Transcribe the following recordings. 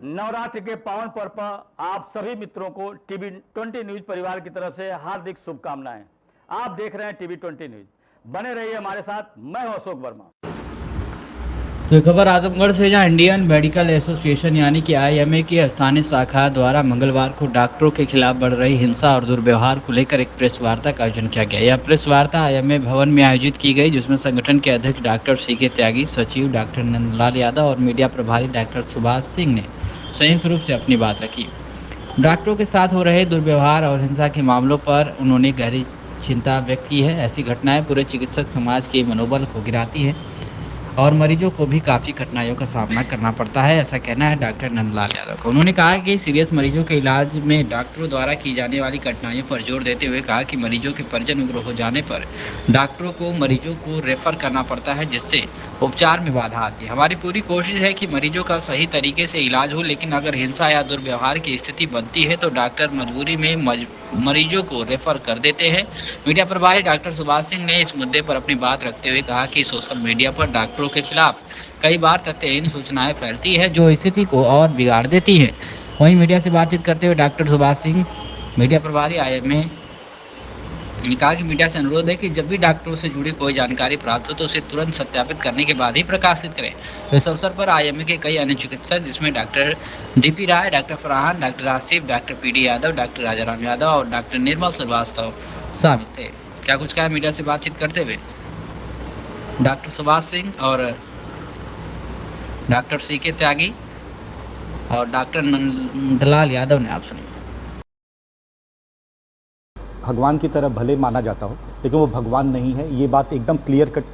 नवरात्रि के पावन पर्व पर आप सभी मित्रों को टीवी 20 न्यूज परिवार की तरफ से हार्दिक शुभकामनाएं। आप देख रहे हैं टीवी 20 न्यूज। बने रहिए हमारे साथ। मैं हूं अशोक वर्मा। तो खबर आजमगढ़ से, जहां इंडियन मेडिकल एसोसिएशन यानी कि आईएमए की स्थानीय शाखा द्वारा मंगलवार को डॉक्टरों के खिलाफ बढ़ रही हिंसा और दुर्व्यवहार को लेकर एक प्रेस वार्ता का आयोजन किया गया। यह प्रेस वार्ता आईएमए भवन में आयोजित की गई, जिसमें संगठन के अध्यक्ष डॉक्टर सीके त्यागी, सचिव डॉक्टर नंदलाल यादव और मीडिया प्रभारी डॉक्टर सुभाष सिंह ने संयुक्त रूप से अपनी बात रखी। डॉक्टरों के साथ हो रहे दुर्व्यवहार और हिंसा के मामलों पर उन्होंने गहरी चिंता व्यक्त की है। ऐसी घटनाएं पूरे चिकित्सक समाज के मनोबल को गिराती है और मरीजों को भी काफ़ी कठिनाइयों का सामना करना पड़ता है, ऐसा कहना है डॉक्टर नंदलाल यादव का। उन्होंने कहा कि सीरियस मरीजों के इलाज में डॉक्टरों द्वारा की जाने वाली कठिनाइयों पर जोर देते हुए कहा कि मरीजों के परिजन उग्र हो जाने पर डॉक्टरों को मरीजों को रेफर करना पड़ता है, जिससे उपचार में बाधा आती है। हमारी पूरी कोशिश है कि मरीजों का सही तरीके से इलाज हो, लेकिन अगर हिंसा या दुर्व्यवहार की स्थिति बनती है तो डॉक्टर मजबूरी में मरीजों को रेफर कर देते हैं। मीडिया प्रभारी डॉक्टर सुभाष सिंह ने इस मुद्दे पर अपनी बात रखते हुए कहा कि सोशल मीडिया पर डॉक्टरों के खिलाफ कई बार तथ्यहीन सूचनाएं फैलती है, जो स्थिति को और बिगाड़ देती है। वहीं मीडिया से बातचीत करते हुए डॉक्टर सुभाष सिंह, मीडिया प्रभारी आईएमए, ने कहा कि मीडिया से अनुरोध है कि जब भी डॉक्टरों से जुड़ी कोई जानकारी प्राप्त हो तो उसे तुरंत सत्यापित करने के बाद ही प्रकाशित करें। इस अवसर पर आईएमए के कई अन्य चिकित्सक, जिसमें doctor DP Rai, doctor Farhan, doctor Asif, doctor PD Yadav, doctor Rajaram Yadav और डॉक्टर निर्मल श्रीवास्तव शामिल थे। क्या कुछ कहा मीडिया से बातचीत करते हुए डॉक्टर सुभाष सिंह और डॉक्टर सीके त्यागी और डॉक्टर नंदलाल यादव ने, आप सुनिए। भगवान की तरह भले माना जाता हो, लेकिन वो भगवान नहीं है। ये बात एकदम क्लियर कट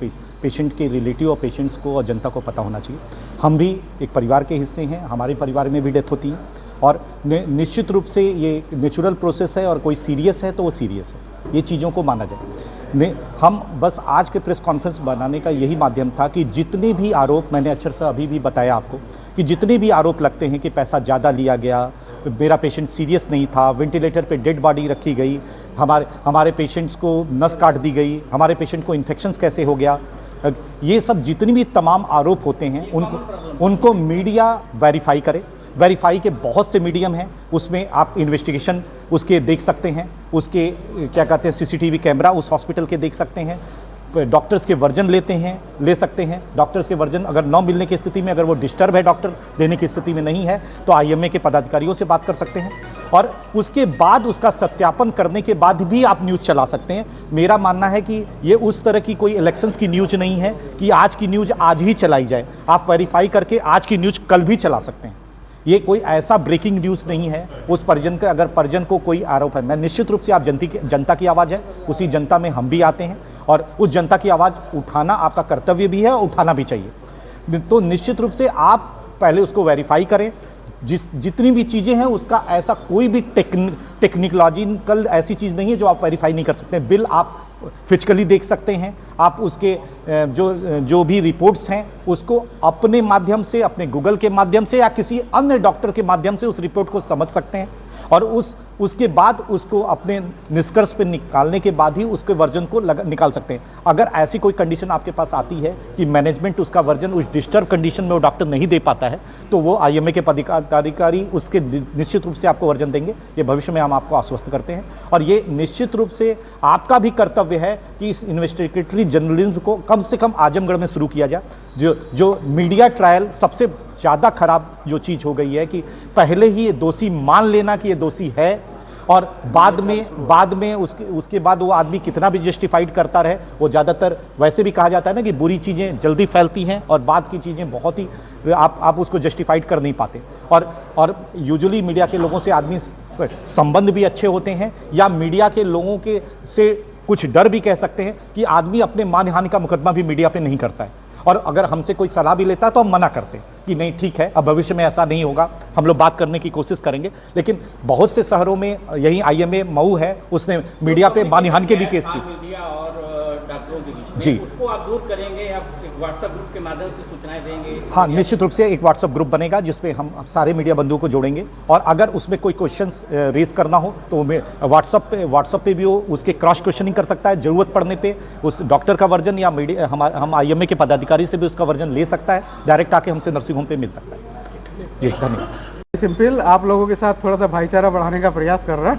पेशेंट के रिलेटिव और पेशेंट्स को और जनता को पता होना चाहिए। हम भी एक परिवार के हिस्से हैं, हमारे परिवार में भी डेथ होती है और निश्चित रूप से ये नेचुरल प्रोसेस है और कोई सीरियस है तो वो सीरियस है, ये चीज़ों को माना जाए। हम बस आज के प्रेस कॉन्फ्रेंस बनाने का यही माध्यम था कि जितने भी आरोप, मैंने अक्षर से अभी भी बताया आपको कि जितने भी आरोप लगते हैं कि पैसा ज़्यादा लिया गया, मेरा पेशेंट सीरियस नहीं था, वेंटिलेटर पे डेड बॉडी रखी गई, हमारे पेशेंट्स को नस काट दी गई, हमारे पेशेंट को इन्फेक्शंस कैसे हो गया, ये सब जितने भी तमाम आरोप होते हैं उनको मीडिया वेरीफाई करे। वेरीफाई के बहुत से मीडियम हैं, उसमें आप इन्वेस्टिगेशन उसके देख सकते हैं, उसके क्या कहते हैं सीसीटीवी कैमरा उस हॉस्पिटल के देख सकते हैं, डॉक्टर्स के वर्जन ले सकते हैं। डॉक्टर्स के वर्जन अगर न मिलने की स्थिति में, अगर वो डिस्टर्ब है, डॉक्टर देने की स्थिति में नहीं है, तो आईएमए के पदाधिकारियों से बात कर सकते हैं और उसके बाद उसका सत्यापन करने के बाद भी आप न्यूज़ चला सकते हैं। मेरा मानना है कि ये उस तरह की कोई इलेक्शंस की न्यूज़ नहीं है कि आज की न्यूज़ आज ही चलाई जाए। आप वेरीफाई करके आज की न्यूज़ कल भी चला सकते हैं। ये कोई ऐसा ब्रेकिंग न्यूज़ नहीं है। उस परिजन का, अगर परिजन को कोई आरोप है, मैं निश्चित रूप से, आप जनता की आवाज़ है, उसी जनता में हम भी आते हैं और उस जनता की आवाज़ उठाना आपका कर्तव्य भी है और उठाना भी चाहिए। तो निश्चित रूप से आप पहले उसको वेरीफाई करें। जितनी भी चीज़ें हैं उसका ऐसा कोई भी टेक्निकलॉजिकल ऐसी चीज़ नहीं है जो आप वेरीफाई नहीं कर सकते। बिल आप फिजिकली देख सकते हैं, आप उसके जो भी रिपोर्ट्स हैं उसको अपने माध्यम से, अपने गूगल के माध्यम से या किसी अन्य डॉक्टर के माध्यम से उस रिपोर्ट को समझ सकते हैं और उसके बाद उसको अपने निष्कर्ष पे निकालने के बाद ही उसके वर्जन को निकाल सकते हैं। अगर ऐसी कोई कंडीशन आपके पास आती है कि मैनेजमेंट उसका वर्जन उस डिस्टर्ब कंडीशन में वो डॉक्टर नहीं दे पाता है, तो वो आईएमए के पदाधिकारी उसके निश्चित रूप से आपको वर्जन देंगे। ये भविष्य में हम आपको आश्वस्त करते हैं और ये निश्चित रूप से आपका भी कर्तव्य है कि इस इन्वेस्टिगेटरी जर्नलिज्म को कम से कम आजमगढ़ में शुरू किया जाए। जो मीडिया ट्रायल सबसे ज़्यादा खराब जो चीज़ हो गई है कि पहले ही ये दोषी मान लेना कि ये दोषी है और बाद में उसके बाद वो आदमी कितना भी जस्टिफाइड करता रहे। वो ज़्यादातर वैसे भी कहा जाता है ना कि बुरी चीज़ें जल्दी फैलती हैं और बाद की चीज़ें बहुत ही आप उसको जस्टिफाइड कर नहीं पाते। और यूजुअली मीडिया के लोगों से आदमी संबंध भी अच्छे होते हैं या मीडिया के लोगों के से कुछ डर भी कह सकते हैं कि आदमी अपने मानहानि का मुकदमा भी मीडिया पे नहीं करता है और अगर हमसे कोई सलाह भी लेता है तो हम मना करते हैं कि नहीं ठीक है, अब भविष्य में ऐसा नहीं होगा, हम लोग बात करने की कोशिश करेंगे। लेकिन बहुत से शहरों में, यही आईएमए मऊ है, उसने मीडिया पे मानहानि के भी केस की। मीडिया और डॉक्टरों के बीच जी, उसको आप दूर करेंगे या व्हाट्सएप ग्रुप के माध्यम से सूचनाएं देंगे? हाँ, निश्चित रूप से एक व्हाट्सएप ग्रुप बनेगा जिसपे हम सारे मीडिया बंधुओं को जोड़ेंगे और अगर उसमें कोई क्वेश्चंस रेज करना हो तो व्हाट्सएप पे भी वो उसके क्रॉस क्वेश्चनिंग कर सकता है। ज़रूरत पड़ने पे उस डॉक्टर का वर्जन या मीडिया हम आईएमए के पदाधिकारी से भी उसका वर्जन ले सकता है। डायरेक्ट आके हमसे नर्सिंग होम पे मिल सकता है। जी, धन्यवाद। सिंपल आप लोगों के साथ थोड़ा सा भाईचारा बढ़ाने का प्रयास कर रहा है।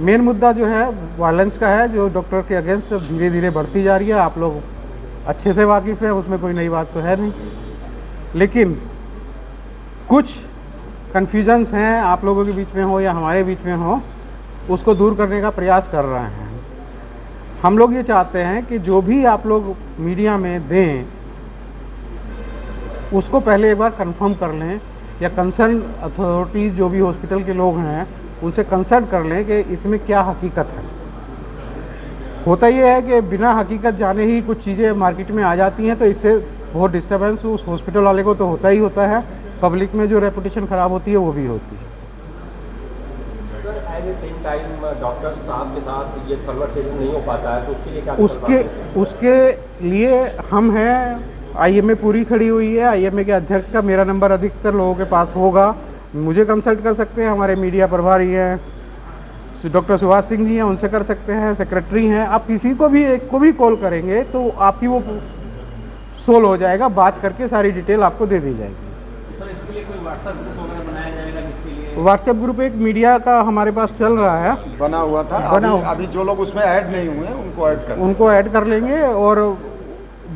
मेन मुद्दा जो है वायलेंस का है, जो डॉक्टर के अगेंस्ट धीरे धीरे बढ़ती जा रही है। आप लोग अच्छे से वाकिफ़ हैं, उसमें कोई नई बात तो है नहीं, लेकिन कुछ कन्फ्यूजन्स हैं आप लोगों के बीच में हो या हमारे बीच में हो, उसको दूर करने का प्रयास कर रहे हैं। हम लोग ये चाहते हैं कि जो भी आप लोग मीडिया में दें उसको पहले एक बार कंफर्म कर लें, या कंसर्न अथॉरिटीज़ जो भी हॉस्पिटल के लोग हैं उनसे कंसल्ट कर लें कि इसमें क्या हकीकत है। होता ये है कि बिना हकीकत जाने ही कुछ चीज़ें मार्केट में आ जाती हैं, तो इससे बहुत डिस्टर्बेंस उस हॉस्पिटल वाले को तो होता ही होता है, पब्लिक में जो रेपुटेशन ख़राब होती है वो भी होती है। At the same time doctor साहब के साथ ये कन्वर्सेशन नहीं हो पाता है, तो उसके लिए क्या उसके लिए हम हैं, आईएमए पूरी खड़ी हुई है। आईएमए के अध्यक्ष का मेरा नंबर अधिकतर लोगों के पास होगा, मुझे कंसल्ट कर सकते हैं। हमारे मीडिया प्रभारी हैं डॉक्टर सुभाष सिंह जी हैं, उनसे कर सकते हैं। सेक्रेटरी हैं, आप किसी को भी एक को भी कॉल करेंगे तो आपकी वो सोल्व हो जाएगा, बात करके सारी डिटेल आपको दे दी जाएगी। सर इसके लिए कोई व्हाट्सएप ग्रुप वगैरह बनाया जाएगा जिसके लिए? व्हाट्सएप ग्रुप एक मीडिया का हमारे पास चल रहा है, बना हुआ था, अभी जो लोग उसमें ऐड नहीं हुए उनको ऐड कर लेंगे। और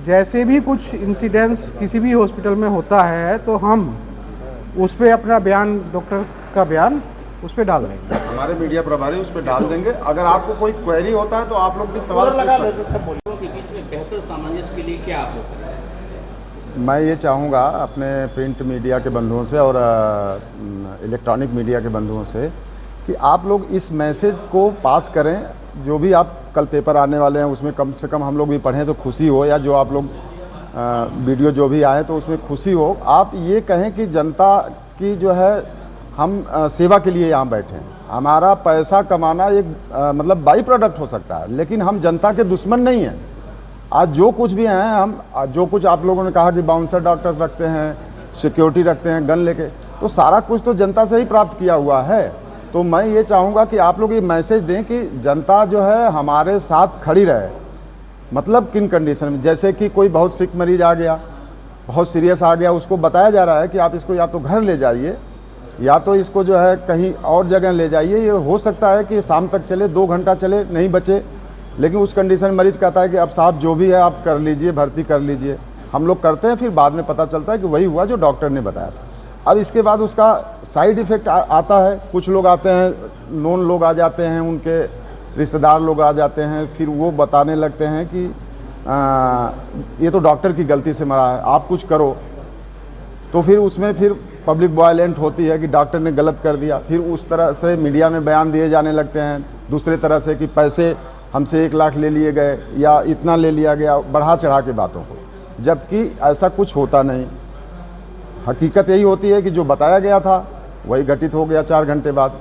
जैसे भी कुछ इंसिडेंट्स किसी भी हॉस्पिटल में होता है तो हम उस पर अपना बयान, डॉक्टर का बयान उस पर डाल देंगे। हमारे मीडिया प्रभारी उस पर डाल देंगे। अगर आपको कोई क्वेरी होता है तो आप लोग भी सवाल लगा सकते हैं। के बीच में बेहतर सामंजस्य के लिए क्या आप लोग करें? मैं ये चाहूँगा अपने प्रिंट मीडिया के बंधुओं से और इलेक्ट्रॉनिक मीडिया के बंधुओं से कि आप लोग इस मैसेज को पास करें। जो भी आप कल पेपर आने वाले हैं उसमें कम से कम हम लोग भी पढ़ें तो खुशी हो, या जो आप लोग वीडियो जो भी आए तो उसमें खुशी हो। आप ये कहें कि जनता की जो है हम सेवा के लिए यहाँ बैठे हैं। हमारा पैसा कमाना एक मतलब बाई प्रोडक्ट हो सकता है, लेकिन हम जनता के दुश्मन नहीं हैं। आज जो कुछ भी हैं, हम जो कुछ आप लोगों ने कहा कि बाउंसर डॉक्टर रखते हैं, सिक्योरिटी रखते हैं गन लेके, तो सारा कुछ तो जनता से ही प्राप्त किया हुआ है। तो मैं ये चाहूँगा कि आप लोग ये मैसेज दें कि जनता जो है हमारे साथ खड़ी रहे। मतलब किन कंडीशन में, जैसे कि कोई बहुत सिक मरीज आ गया, बहुत सीरियस आ गया, उसको बताया जा रहा है कि आप इसको या तो घर ले जाइए या तो इसको जो है कहीं और जगह ले जाइए। ये हो सकता है कि शाम तक चले, 2 घंटा चले, नहीं बचे, लेकिन उस कंडीशन में मरीज कहता है कि अब साहब जो भी है आप कर लीजिए, भर्ती कर लीजिए। हम लोग करते हैं, फिर बाद में पता चलता है कि वही हुआ जो डॉक्टर ने बताया था। अब इसके बाद उसका साइड इफ़ेक्ट आता है। कुछ लोग आते हैं, नोन लोग आ जाते हैं, उनके रिश्तेदार लोग आ जाते हैं, फिर वो बताने लगते हैं कि ये तो डॉक्टर की गलती से मरा है, आप कुछ करो। तो फिर उसमें फिर पब्लिक वायलेंट होती है कि डॉक्टर ने गलत कर दिया। फिर उस तरह से मीडिया में बयान दिए जाने लगते हैं दूसरे तरह से कि पैसे हमसे 1 लाख ले लिए गए या इतना ले लिया गया, बढ़ा चढ़ा के बातों को, जबकि ऐसा कुछ होता नहीं। हकीकत यही होती है कि जो बताया गया था वही घटित हो गया 4 घंटे बाद।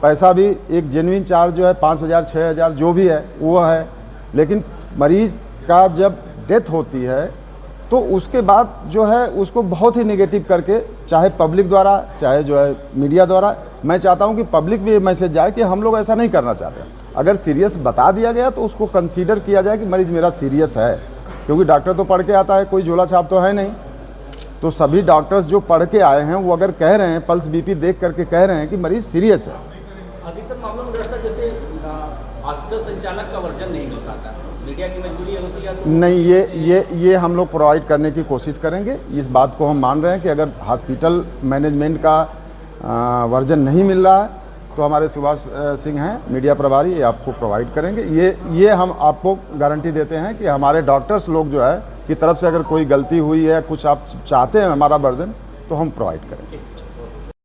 पैसा भी एक जेन्युइन चार्ज जो है 5,000 6,000 जो भी है वो है, लेकिन मरीज़ का जब डेथ होती है तो उसके बाद जो है उसको बहुत ही नेगेटिव करके, चाहे पब्लिक द्वारा चाहे जो है मीडिया द्वारा, मैं चाहता हूं कि पब्लिक में ये मैसेज जाए कि हम लोग ऐसा नहीं करना चाहते। अगर सीरियस बता दिया गया तो उसको कंसीडर किया जाए कि मरीज़ मेरा सीरियस है, क्योंकि डॉक्टर तो पढ़ के आता है, कोई झोला छाप तो है नहीं। तो सभी डॉक्टर्स जो पढ़ के आए हैं वो अगर कह रहे हैं, पल्स बीपी देख करके कह रहे हैं कि मरीज़ सीरियस है। अधिकतर मामलों में दरअसल जैसे हॉस्पिटल संचालक का वर्जन नहीं मिल पाता, मीडिया की मजबूरी होती है तो नहीं, ये हम लोग प्रोवाइड करने की कोशिश करेंगे। इस बात को हम मान रहे हैं कि अगर हॉस्पिटल मैनेजमेंट का वर्जन नहीं मिल रहा है तो हमारे सुभाष सिंह हैं मीडिया प्रभारी, ये आपको प्रोवाइड करेंगे। ये हम आपको गारंटी देते हैं कि हमारे डॉक्टर्स लोग जो है की तरफ से अगर कोई गलती हुई है, कुछ आप चाहते हैं हमारा वर्जन, तो हम प्रोवाइड करेंगे।